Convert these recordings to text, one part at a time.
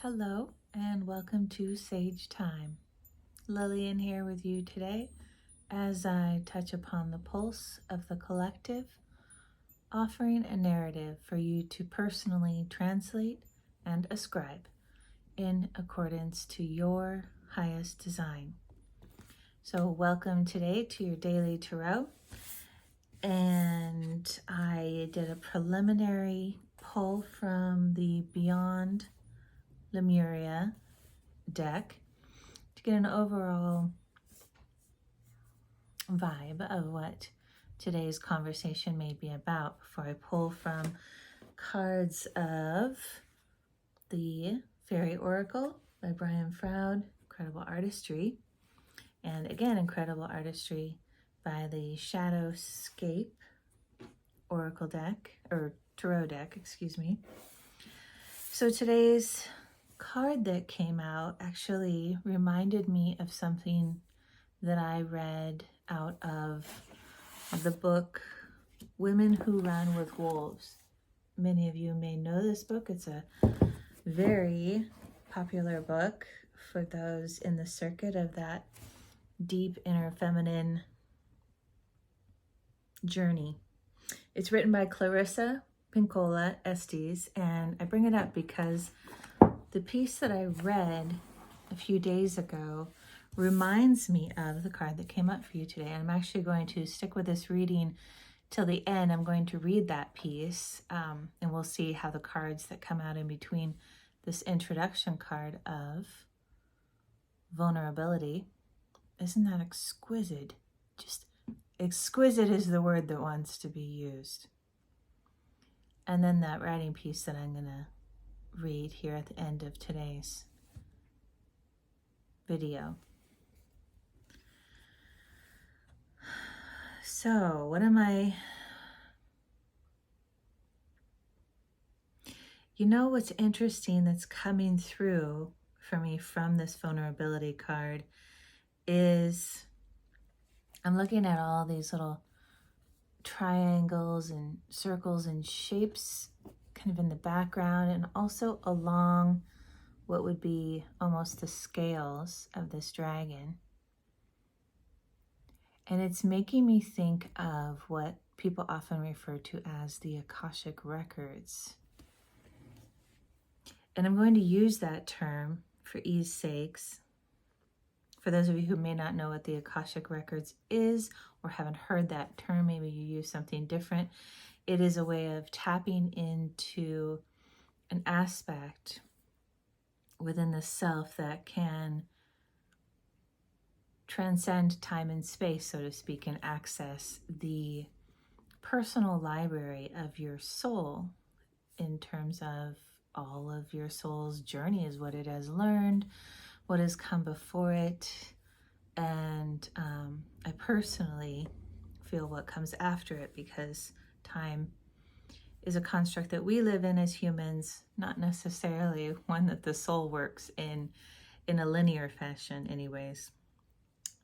Hello and welcome to Sage Thyme. Lillian here with you today as I touch upon the pulse of the collective, offering a narrative for you to personally translate and ascribe in accordance to your highest design. So welcome today to your daily tarot. And I did a preliminary pull from the Beyond Lemuria deck to get an overall vibe of what today's conversation may be about before I pull from cards of the Fairy Oracle by Brian Froud, incredible artistry, and again incredible artistry by the Shadowscape Oracle deck, or Tarot deck, excuse me. So today's card that came out actually reminded me of something that I read out of the book Women Who Run with Wolves. Many of you may know this book. It's a very popular book for those in the circuit of that deep inner feminine journey. It's written by Clarissa, Pinkola, Estés, and I bring it up because the piece that I read a few days ago reminds me of the card that came up for you today. And I'm actually going to stick with this reading till the end. I'm going to read that piece, and we'll see how the cards that come out in between this introduction card of vulnerability. Isn't that exquisite? Just exquisite is the word that wants to be used. And then that writing piece that I'm going to read here at the end of today's video. So, what am I... You know what's interesting that's coming through for me from this vulnerability card is I'm looking at all these little triangles and circles and shapes kind of in the background and also along what would be almost the scales of this dragon. And it's making me think of what people often refer to as the Akashic records. And I'm going to use that term for ease sakes. For those of you who may not know what the Akashic records is or haven't heard that term, maybe you use something different. It is a way of tapping into an aspect within the self that can transcend time and space, so to speak, and access the personal library of your soul in terms of all of your soul's journey, is what it has learned, what has come before it, and I personally feel what comes after it, because time is a construct that we live in as humans, not necessarily one that the soul works in a linear fashion anyways.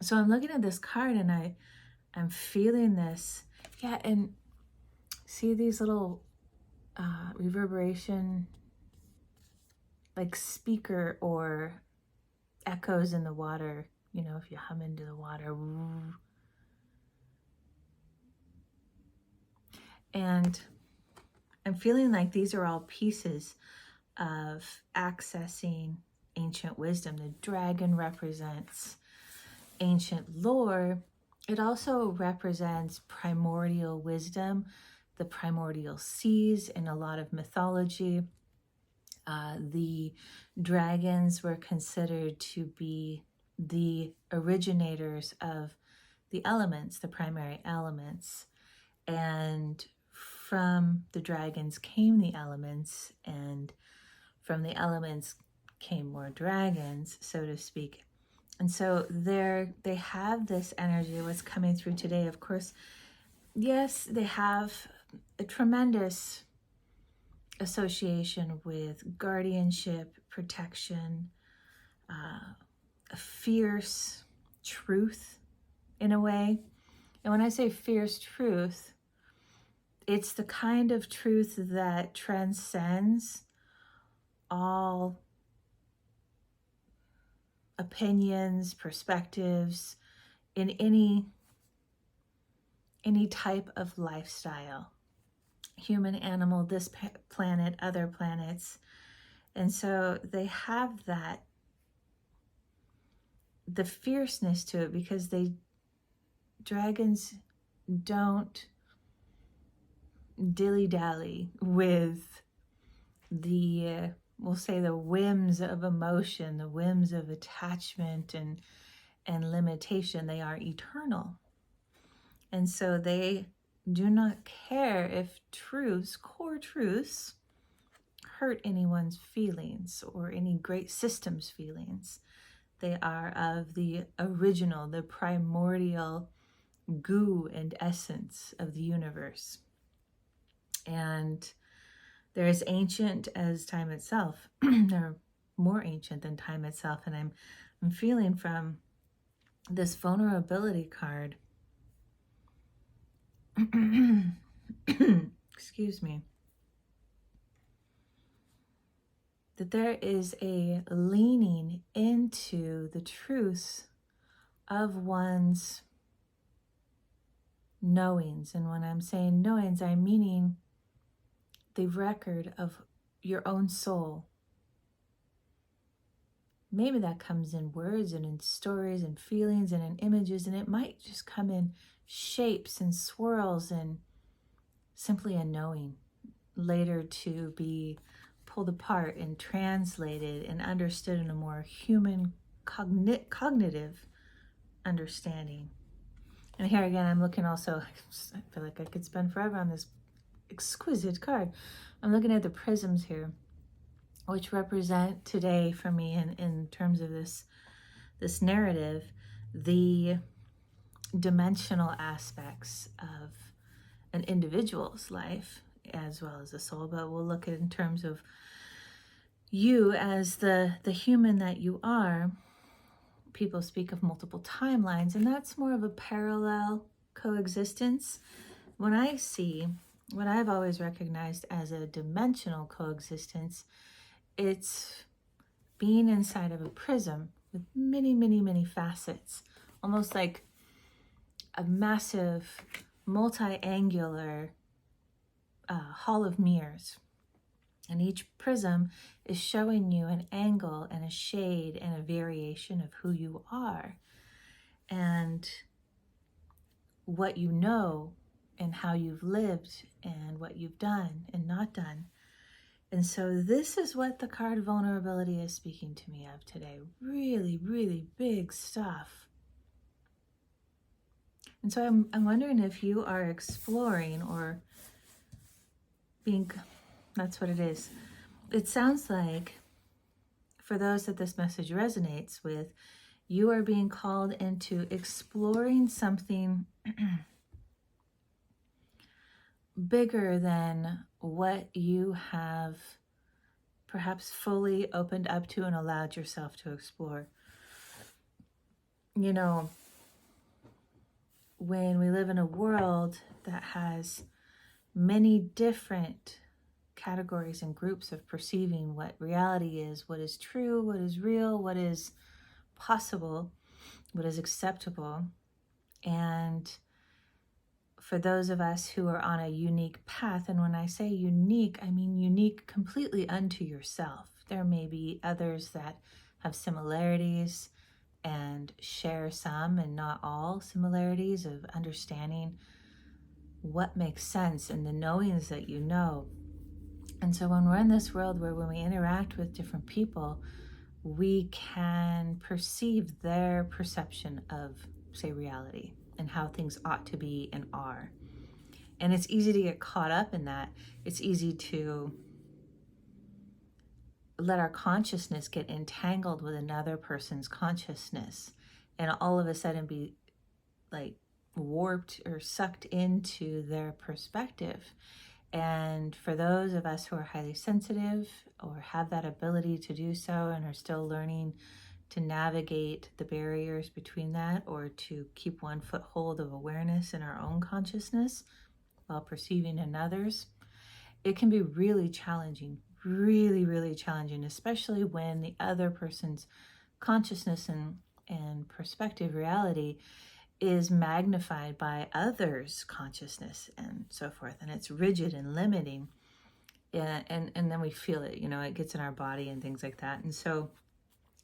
So I'm looking at this card and I'm feeling this. Yeah, and see these little reverberation, like speaker or echoes in the water, you know, if you hum into the water. And I'm feeling like these are all pieces of accessing ancient wisdom. The dragon represents ancient lore. It also represents primordial wisdom, the primordial seas in a lot of mythology. The dragons were considered to be the originators of the elements, the primary elements. And from the dragons came the elements, and from the elements came more dragons, so to speak. And so they have this energy, what's coming through today. Of course, yes, they have a tremendous association with guardianship, protection, a fierce truth in a way. And when I say fierce truth, it's the kind of truth that transcends all opinions, perspectives in any type of lifestyle. Human, animal, this planet, other planets. And so they have that, the fierceness to it, because dragons don't dilly-dally with the, we'll say, the whims of emotion, the whims of attachment and limitation. They are eternal. And so they do not care if truths, core truths, hurt anyone's feelings or any great system's feelings. They are of the original, the primordial goo and essence of the universe. And they're as ancient as time itself. They're more ancient than time itself. And I'm feeling from this vulnerability card, excuse me, that there is a leaning into the truth of one's knowings. And when I'm saying knowings, I'm meaning the record of your own soul. Maybe that comes in words and in stories and feelings and in images, and it might just come in shapes and swirls and simply a knowing, later to be pulled apart and translated and understood in a more human cognitive understanding. And here again, I'm looking also, I feel like I could spend forever on this exquisite card. I'm looking at the prisms here, which represent today for me in terms of this narrative, the dimensional aspects of an individual's life as well as the soul. But we'll look at in terms of you as the human that you are. People speak of multiple timelines, and that's more of a parallel coexistence. When I see what I've always recognized as a dimensional coexistence, it's being inside of a prism with many, many, many facets, almost like a massive multi-angular hall of mirrors. And each prism is showing you an angle and a shade and a variation of who you are and what you know and how you've lived and what you've done and not done. And so this is what the card vulnerability is speaking to me of today. Really, really big stuff. And so I'm wondering if you are exploring or being, that's what it is. It sounds like for those that this message resonates with, you are being called into exploring something bigger than what you have perhaps fully opened up to and allowed yourself to explore. You know, when we live in a world that has many different categories and groups of perceiving what reality is, what is true, what is real, what is possible, what is acceptable. And for those of us who are on a unique path, and when I say unique, I mean unique completely unto yourself. There may be others that have similarities and share some and not all similarities of understanding what makes sense and the knowings that you know. And so when we're in this world where when we interact with different people, we can perceive their perception of, say, reality and how things ought to be and are. And it's easy to get caught up in that. It's easy to let our consciousness get entangled with another person's consciousness and all of a sudden be like warped or sucked into their perspective. And for those of us who are highly sensitive or have that ability to do so and are still learning to navigate the barriers between that, or to keep one foothold of awareness in our own consciousness while perceiving another's, it can be really challenging, really, really challenging, especially when the other person's consciousness and perspective reality is magnified by others' consciousness and so forth, and it's rigid and limiting. Yeah, and then we feel it, it gets in our body and things like that. And so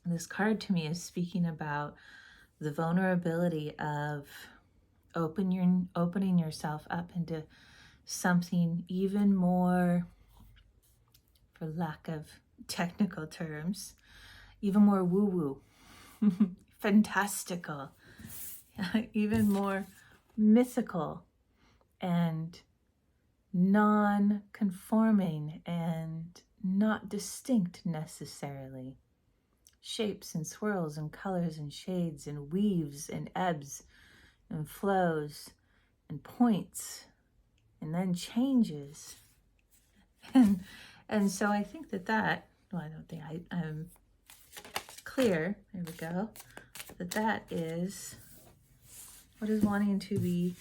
this card to me is speaking about the vulnerability of opening yourself up into something even more, for lack of technical terms, even more woo-woo, fantastical, even more mythical and non-conforming and not distinct necessarily. Shapes and swirls and colors and shades and weaves and ebbs and flows and points and then changes. And so I think well, I don't think I'm clear, there we go, that is what is wanting to be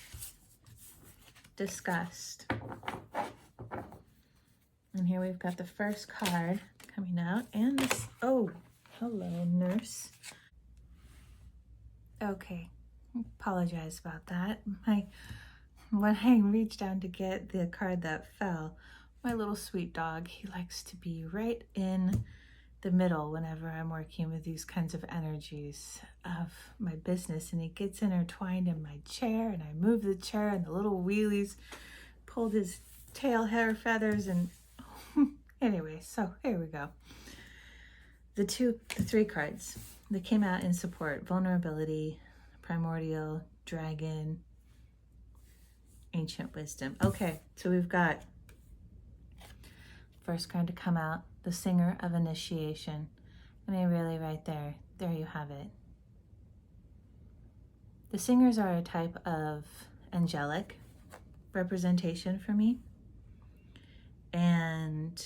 discussed. And here we've got the first card coming out, and this, oh, hello, nurse. Okay, apologize about that. When I reached down to get the card that fell, my little sweet dog, he likes to be right in the middle whenever I'm working with these kinds of energies of my business, and he gets intertwined in my chair, and I move the chair, and the little wheelies pulled his tail hair feathers, and anyway, so here we go. The three cards that came out in support: vulnerability, primordial, dragon, ancient wisdom. Okay, so we've got first card to come out, the singer of initiation. I mean, really right there you have it. The singers are a type of angelic representation for me. And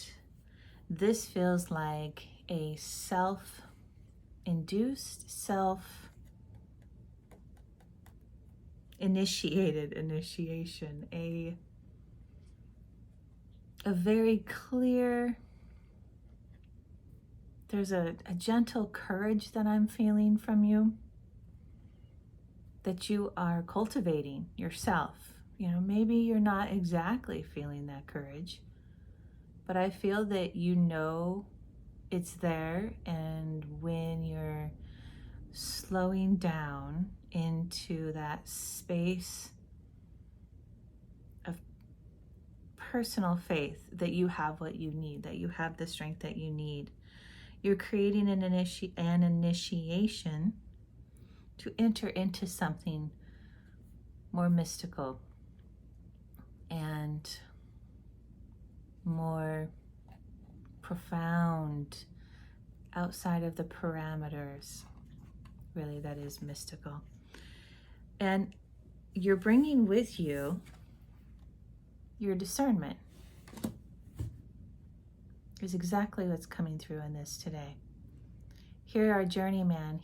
this feels like a self-induced, self-initiated initiation, a very clear, there's a gentle courage that I'm feeling from you, that you are cultivating yourself. Maybe you're not exactly feeling that courage, but I feel that it's there, and when you're slowing down into that space of personal faith that you have what you need, that you have the strength that you need, you're creating an initiation to enter into something more mystical and more profound, outside of the parameters, really, that is mystical. And you're bringing with you your discernment. Is exactly what's coming through in this today. Here, our journeyman,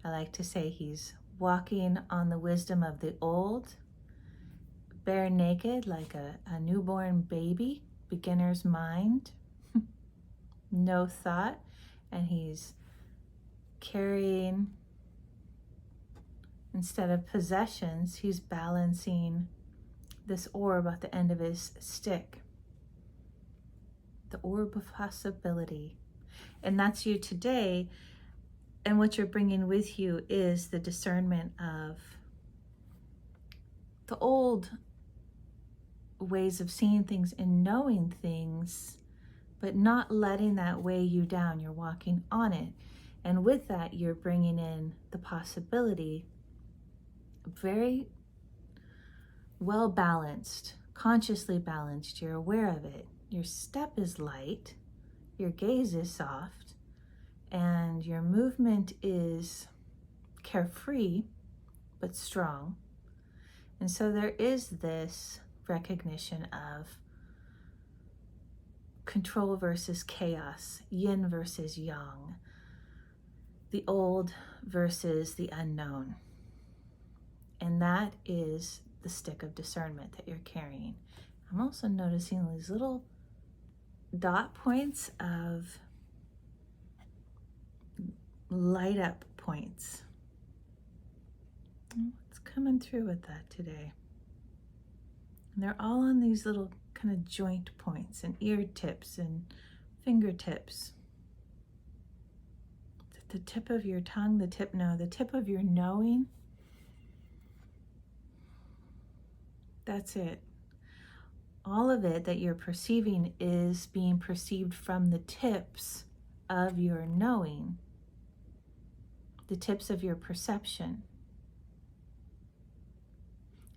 I like to say he's walking on the wisdom of the old, bare naked like a newborn baby, beginner's mind, no thought, and he's carrying, instead of possessions, he's balancing this orb at the end of his stick. The orb of possibility. And that's you today. And what you're bringing with you is the discernment of the old ways of seeing things and knowing things, but not letting that weigh you down. You're walking on it. And with that, you're bringing in the possibility, very well balanced, consciously balanced. You're aware of it. Your step is light, your gaze is soft, and your movement is carefree but strong. And so there is this recognition of control versus chaos, yin versus yang, the old versus the unknown. And that is the stick of discernment that you're carrying. I'm also noticing these little dot points of light up points. What's coming through with that today? And they're all on these little kind of joint points and ear tips and fingertips. The tip of your tongue, the tip of your knowing. That's it. All of it that you're perceiving is being perceived from the tips of your knowing, the tips of your perception.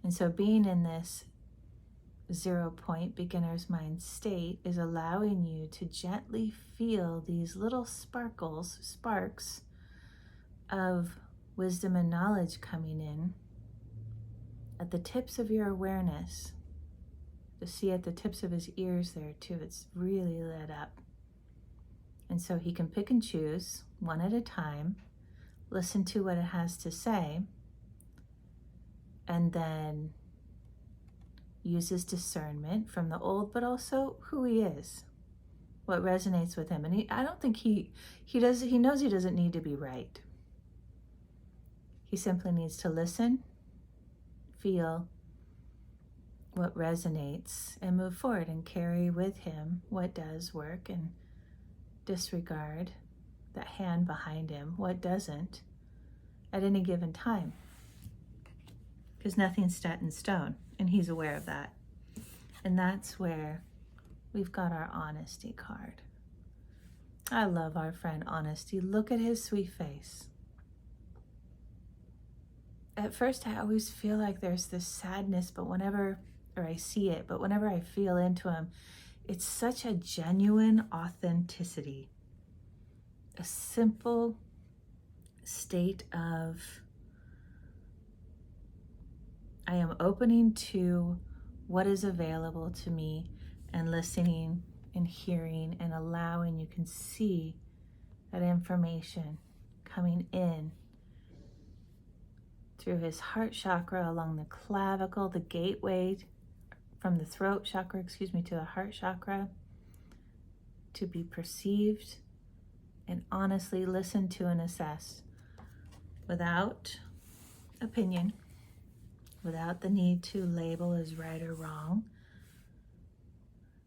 And so being in this 0 point beginner's mind state is allowing you to gently feel these little sparks of wisdom and knowledge coming in at the tips of your awareness. To see at the tips of his ears there too, it's really lit up. And so he can pick and choose one at a time, listen to what it has to say, and then use his discernment from the old, but also who he is, what resonates with him. And I don't think he knows he doesn't need to be right. He simply needs to listen, feel what resonates, and move forward and carry with him what does work, and disregard that hand behind him, what doesn't, at any given time. Because nothing's set in stone, and he's aware of that. And that's where we've got our honesty card. I love our friend Honesty. Look at his sweet face. At first, I always feel like there's this sadness, but whenever I feel into him, it's such a genuine authenticity, a simple state of, I am opening to what is available to me and listening and hearing and allowing. You can see that information coming in through his heart chakra, along the clavicle, the gateway from the throat chakra, to the heart chakra, to be perceived and honestly listened to and assessed without opinion, without the need to label as right or wrong,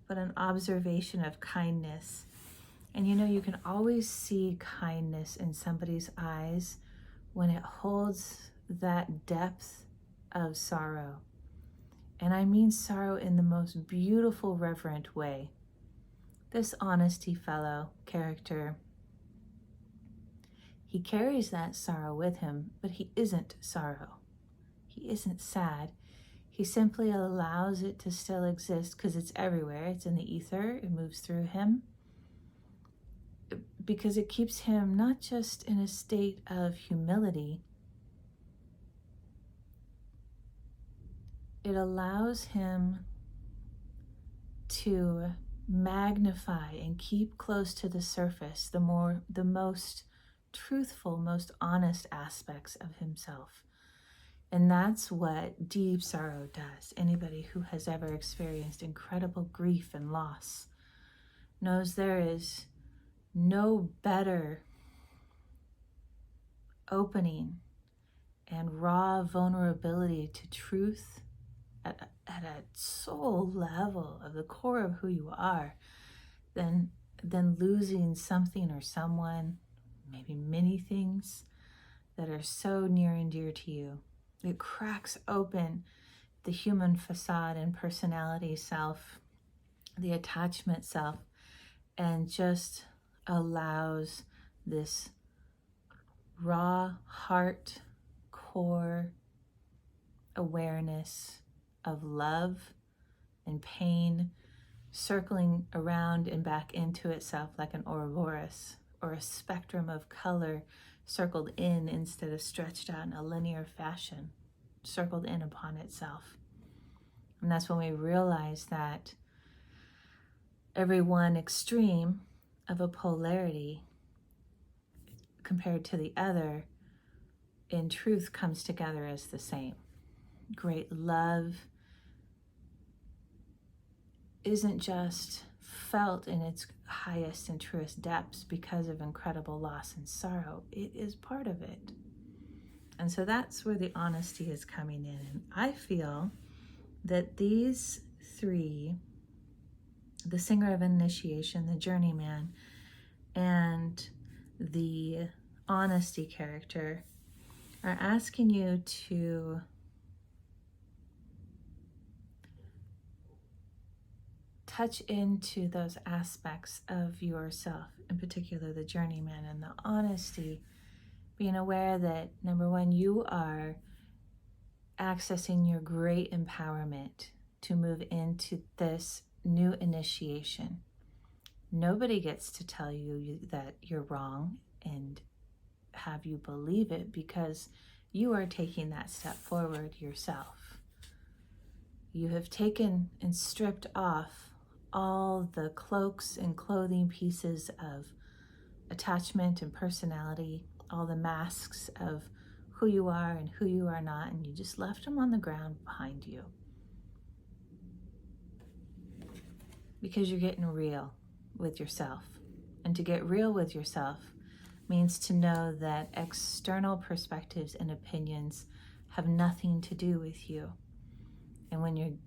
but an observation of kindness. And you can always see kindness in somebody's eyes when it holds that depth of sorrow. And I mean sorrow in the most beautiful, reverent way. This Honesty fellow character, he carries that sorrow with him, but he isn't sorrow. He isn't sad. He simply allows it to still exist because it's everywhere. It's in the ether. It moves through him. Because it keeps him not just in a state of humility, it allows him to magnify and keep close to the surface the most truthful, most honest aspects of himself. And that's what deep sorrow does. Anybody who has ever experienced incredible grief and loss knows there is no better opening and raw vulnerability to truth at a soul level of the core of who you are than losing something or someone, maybe many things that are so near and dear to you. It cracks open the human facade and personality self, the attachment self, and just allows this raw heart core awareness of love and pain circling around and back into itself like an Ouroboros, or a spectrum of color circled in instead of stretched out in a linear fashion, circled in upon itself. And that's when we realize that every one extreme of a polarity compared to the other in truth comes together as the same. Great love isn't just felt in its highest and truest depths because of incredible loss and sorrow. It is part of it. And so that's where the honesty is coming in. And I feel that these three, the singer of initiation, the journeyman, and the honesty character, are asking you to touch into those aspects of yourself, in particular the journeyman and the honesty, being aware that, number one, you are accessing your great empowerment to move into this new initiation. Nobody gets to tell you that you're wrong and have you believe it, because you are taking that step forward yourself. You have taken and stripped off all the cloaks and clothing pieces of attachment and personality, all the masks of who you are and who you are not, and you just left them on the ground behind you. Because you're getting real with yourself. And to get real with yourself means to know that external perspectives and opinions have nothing to do with you. And when you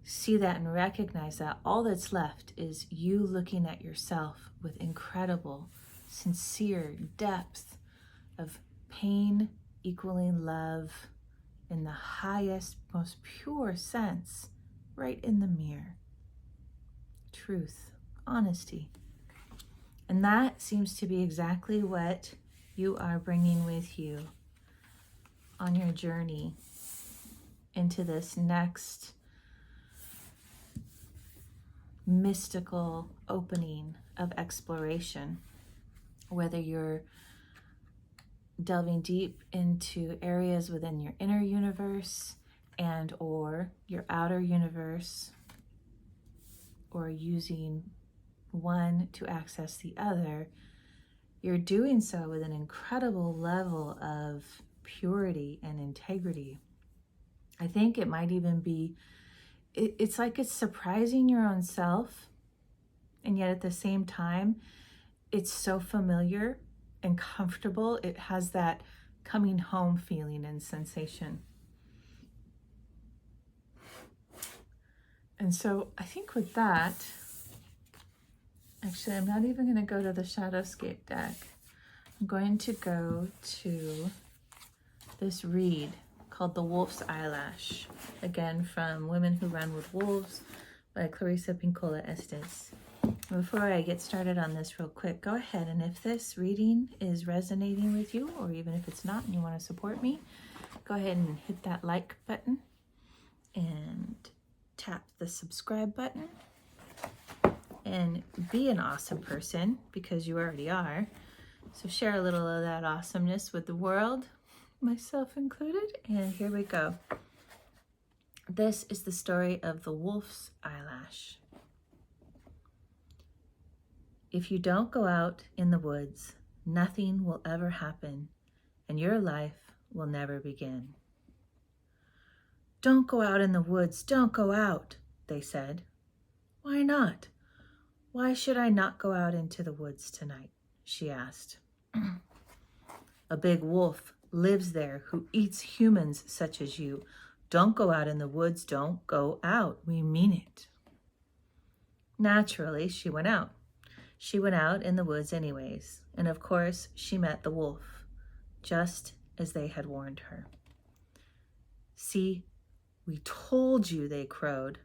see that and recognize that, all that's left is you looking at yourself with incredible, sincere depth of pain equaling love in the highest, most pure sense, right in the mirror. Truth, honesty. And that seems to be exactly what you are bringing with you on your journey into this next mystical opening of exploration, whether you're delving deep into areas within your inner universe and or your outer universe, or using one to access the other. You're doing so with an incredible level of purity and integrity. I think it might even be, it's like it's surprising your own self, and yet at the same time, it's so familiar and comfortable. It has that coming home feeling and sensation. And so I think with that, actually, I'm not even going to go to the Shadowscape deck. I'm going to go to this read called The Wolf's Eyelash, again from Women Who Run with Wolves by Clarissa, Pinkola, Estés. Before I get started on this real quick, go ahead, and if this reading is resonating with you, or even if it's not and you want to support me, go ahead and hit that like button and tap the subscribe button and be an awesome person, because you already are. So share a little of that awesomeness with the world, myself included. And here we go. This is the story of the wolf's eyelash. If you don't go out in the woods, nothing will ever happen, and your life will never begin. Don't go out in the woods, don't go out, they said. Why not? Why should I not go out into the woods tonight? She asked. A big wolf lives there who eats humans such as you. Don't go out in the woods, don't go out. We mean it. Naturally, she went out. She went out in the woods anyways, and of course she met the wolf, just as they had warned her. See, we told you, they crowed.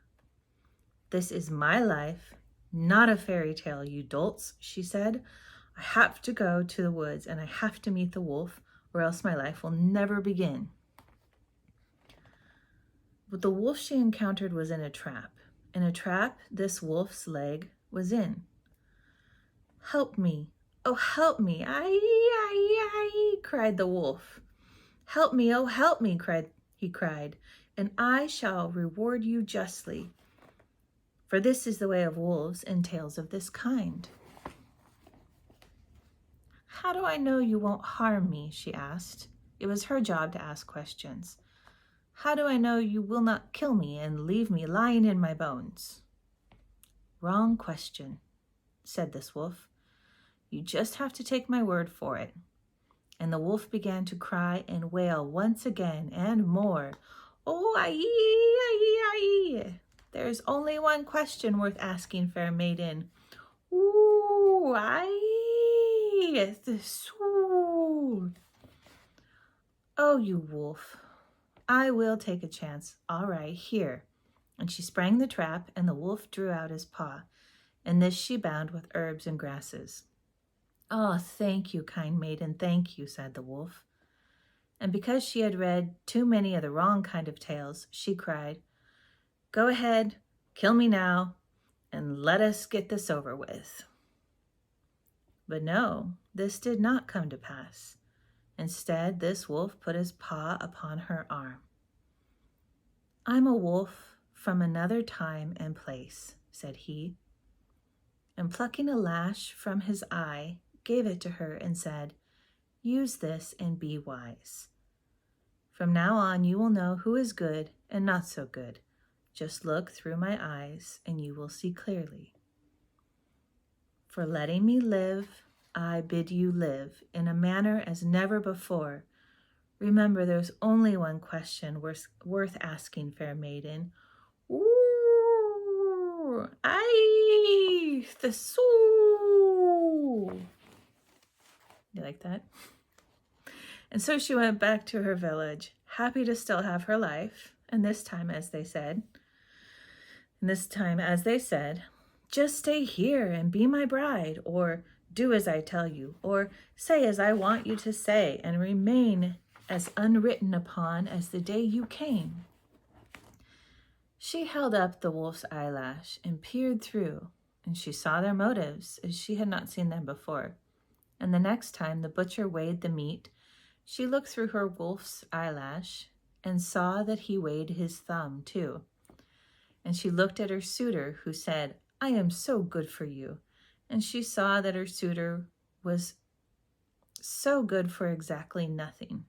This is my life, not a fairy tale, you dolts, she said. I have to go to the woods and I have to meet the wolf, or else my life will never begin. But the wolf she encountered was in a trap. In a trap this wolf's leg was in. Help me, oh help me, I, cried the wolf. Help me, oh help me, he cried, and I shall reward you justly. For this is the way of wolves and tales of this kind. How do I know you won't harm me? She asked. It was her job to ask questions. How do I know you will not kill me and leave me lying in my bones? Wrong question, said this wolf. You just have to take my word for it. And the wolf began to cry and wail once again and more. Oh, aye. There's only one question worth asking, fair maiden. Ooh, aye, the soul. Oh, you wolf. I will take a chance. All right, here. And she sprang the trap, and the wolf drew out his paw, and this she bound with herbs and grasses. Oh, thank you, kind maiden, thank you, said the wolf. And because she had read too many of the wrong kind of tales, she cried, Go ahead, kill me now, and let us get this over with. But no, this did not come to pass. Instead, this wolf put his paw upon her arm. I'm a wolf from another time and place, said he, and plucking a lash from his eye, gave it to her and said, Use this and be wise. From now on, you will know who is good and not so good. Just look through my eyes and you will see clearly. For letting me live, I bid you live in a manner as never before. Remember, there's only one question worth asking, fair maiden. Ooh, aye, the soul. You like that? And so she went back to her village, happy to still have her life, and this time, as they said, just stay here and be my bride, or do as I tell you, or say as I want you to say, and remain as unwritten upon as the day you came. She held up the wolf's eyelash and peered through, and she saw their motives as she had not seen them before. And the next time the butcher weighed the meat, she looked through her wolf's eyelash and saw that he weighed his thumb too. And she looked at her suitor, who said, I am so good for you. And she saw that her suitor was so good for exactly nothing.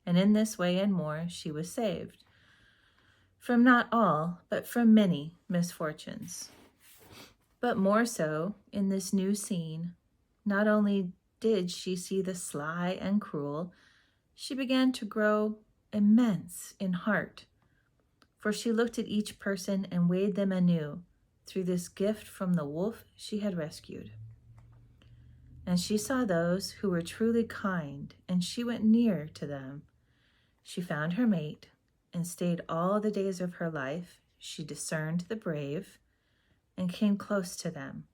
And in this way and more, she was saved. From not all, but from many misfortunes. But more so, in this new scene, not only did she see the sly and cruel, she began to grow immense in heart. For she looked at each person and weighed them anew through this gift from the wolf she had rescued. And she saw those who were truly kind, and she went near to them. She found her mate and stayed all the days of her life. She discerned the brave and came close to them.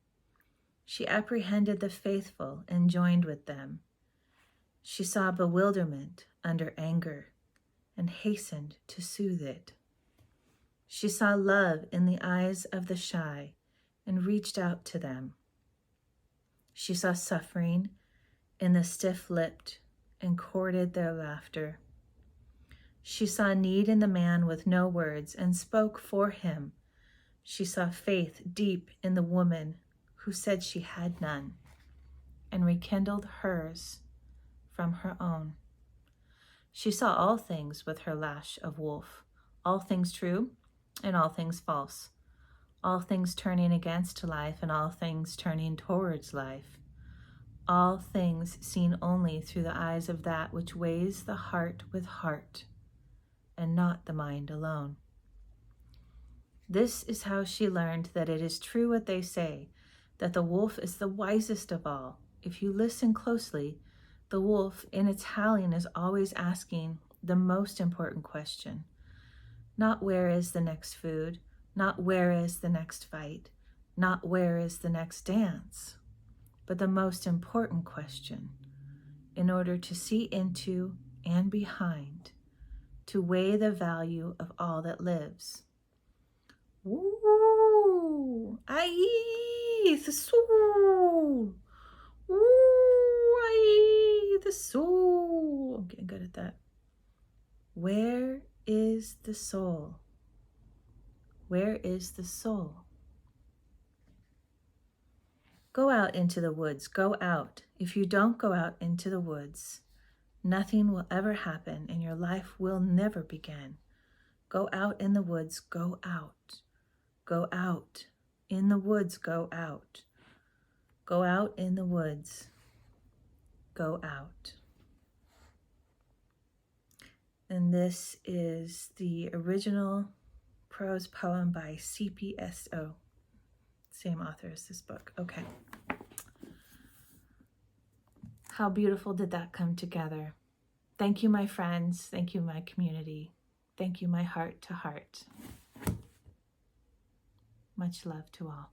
She apprehended the faithful and joined with them. She saw bewilderment under anger and hastened to soothe it. She saw love in the eyes of the shy and reached out to them. She saw suffering in the stiff-lipped and courted their laughter. She saw need in the man with no words and spoke for him. She saw faith deep in the woman who said she had none and rekindled hers from her own. She saw all things with her lash of wolf, all things true and all things false, all things turning against life and all things turning towards life, all things seen only through the eyes of that which weighs the heart with heart and not the mind alone. This is how she learned that it is true what they say, that the wolf is the wisest of all. If you listen closely, the wolf in its howling is always asking the most important question. Not where is the next food, not where is the next fight, not where is the next dance, but the most important question, in order to see into and behind, to weigh the value of all that lives. Ooh, aye, the soul. Ooh, aye, the soul. I'm getting good at that. Where is the soul? Where is the soul? Go out into the woods. Go out. If you don't go out into the woods, nothing will ever happen and your life will never begin. Go out in the woods. Go out. Go out. In the woods, go out. Go out in the woods. Go out. And this is the original prose poem by CPSO. Same author as this book. Okay. How beautiful did that come together? Thank you, my friends. Thank you, my community. Thank you, my heart to heart. Much love to all.